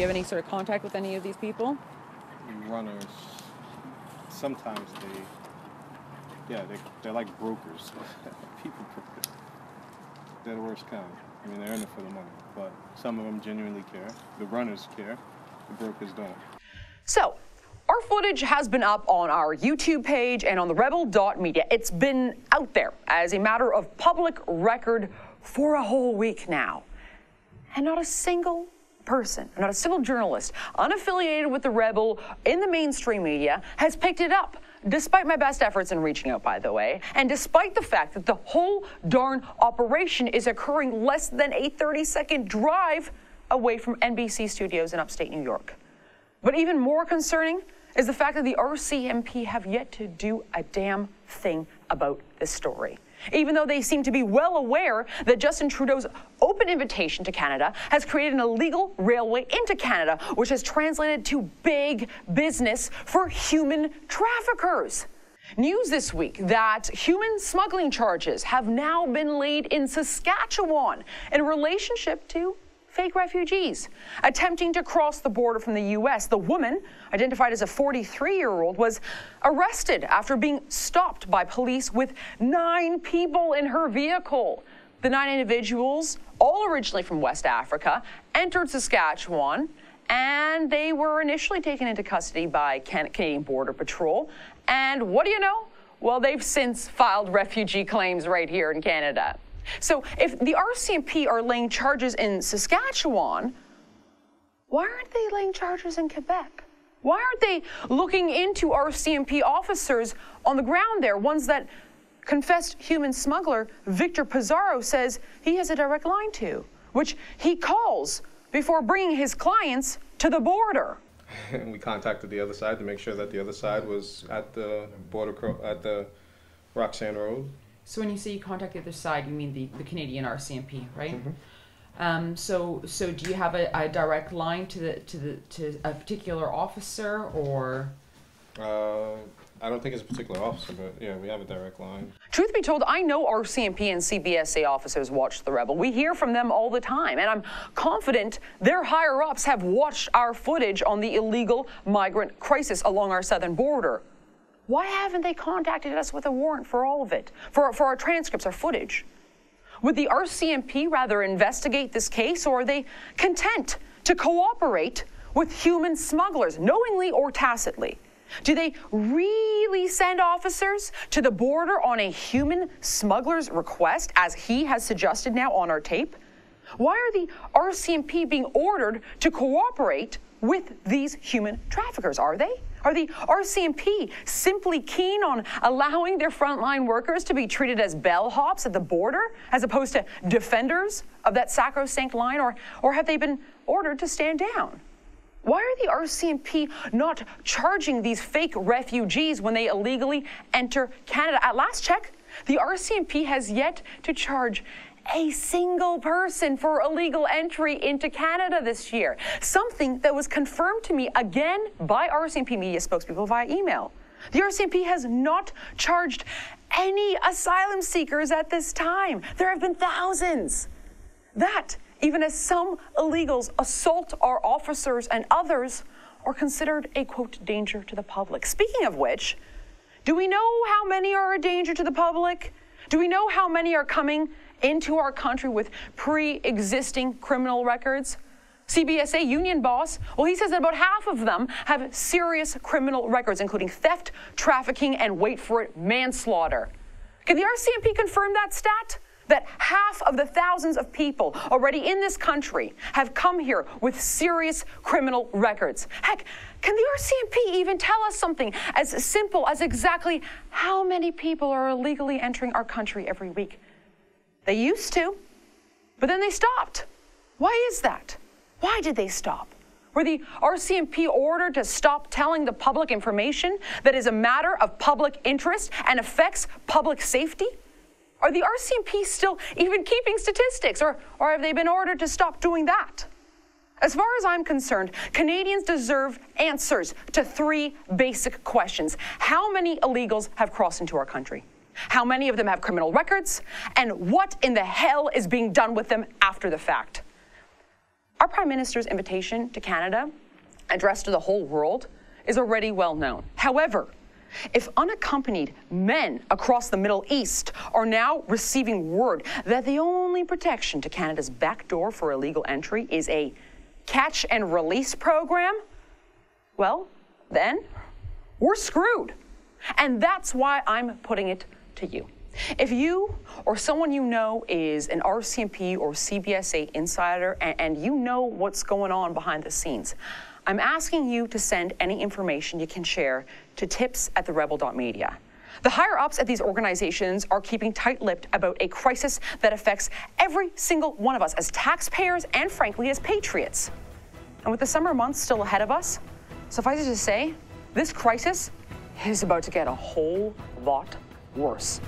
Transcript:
you have any sort of contact with any of these people? Runners, sometimes they're like brokers. People brokers. They're the worst kind. I mean, they're in it for the money, but some of them genuinely care. The runners care, the brokers don't. So, our footage has been up on our YouTube page and on the rebel.media. It's been out there as a matter of public record for a whole week now. And not a single person, not a single journalist, unaffiliated with the Rebel in the mainstream media has picked it up, despite my best efforts in reaching out, by the way, and despite the fact that the whole darn operation is occurring less than a 30-second drive away from NBC studios in upstate New York. But even more concerning is the fact that the RCMP have yet to do a damn thing about this story, even though they seem to be well aware that Justin Trudeau's open invitation to Canada has created an illegal railway into Canada, which has translated to big business for human traffickers. News this week that human smuggling charges have now been laid in Saskatchewan in relationship to fake refugees attempting to cross the border from the U.S. The woman, identified as a 43-year-old, was arrested after being stopped by police with 9 people in her vehicle. The 9 individuals, all originally from West Africa, entered Saskatchewan, and they were initially taken into custody by Canadian Border Patrol. And what do you know? Well, they've since filed refugee claims right here in Canada. So if the RCMP are laying charges in Saskatchewan, why aren't they laying charges in Quebec? Why aren't they looking into RCMP officers on the ground there, ones that confessed human smuggler Victor Pizarro says he has a direct line to, which he calls before bringing his clients to the border? And we contacted the other side to make sure that the other side was at the border, at the Roxanne Road. So when you say you contact the other side, you mean the Canadian RCMP, right? Mm-hmm. So do you have a direct line to a particular officer, or? I don't think it's a particular officer, but yeah, we have a direct line. Truth be told, I know RCMP and CBSA officers watch the Rebel. We hear from them all the time, and I'm confident their higher-ups have watched our footage on the illegal migrant crisis along our southern border. Why haven't they contacted us with a warrant for all of it, for our transcripts, our footage? Would the RCMP rather investigate this case, or are they content to cooperate with human smugglers, knowingly or tacitly? Do they really send officers to the border on a human smuggler's request, as he has suggested now on our tape? Why are the RCMP being ordered to cooperate with these human traffickers? Are they? Are the RCMP simply keen on allowing their frontline workers to be treated as bellhops at the border, as opposed to defenders of that sacrosanct line, or have they been ordered to stand down? Why are the RCMP not charging these fake refugees when they illegally enter Canada? At last check, the RCMP has yet to charge a single person for illegal entry into Canada this year, something that was confirmed to me again by RCMP media spokespeople via email. The RCMP has not charged any asylum seekers at this time. There have been thousands. That, even as some illegals assault our officers and others, are considered a, quote, danger to the public. Speaking of which, do we know how many are a danger to the public? Do we know how many are coming into our country with pre-existing criminal records? CBSA union boss, well, he says that about half of them have serious criminal records, including theft, trafficking, and wait for it, manslaughter. Can the RCMP confirm that stat? That half of the thousands of people already in this country have come here with serious criminal records. Heck, can the RCMP even tell us something as simple as exactly how many people are illegally entering our country every week? They used to, but then they stopped. Why is that? Why did they stop? Were the RCMP ordered to stop telling the public information that is a matter of public interest and affects public safety? Are the RCMP still even keeping statistics, or have they been ordered to stop doing that? As far as I'm concerned, Canadians deserve answers to 3 basic questions. How many illegals have crossed into our country? How many of them have criminal records? And what in the hell is being done with them after the fact? Our Prime Minister's invitation to Canada, addressed to the whole world, is already well known. However, if unaccompanied men across the Middle East are now receiving word that the only protection to Canada's back door for illegal entry is a catch and release program, well, then we're screwed. And that's why I'm putting it to you. If you or someone you know is an RCMP or CBSA insider and you know what's going on behind the scenes, I'm asking you to send any information you can share to tips@therebel.media. The higher-ups at these organizations are keeping tight-lipped about a crisis that affects every single one of us as taxpayers and, frankly, as patriots. And with the summer months still ahead of us, suffice it to say, this crisis is about to get a whole lot worse.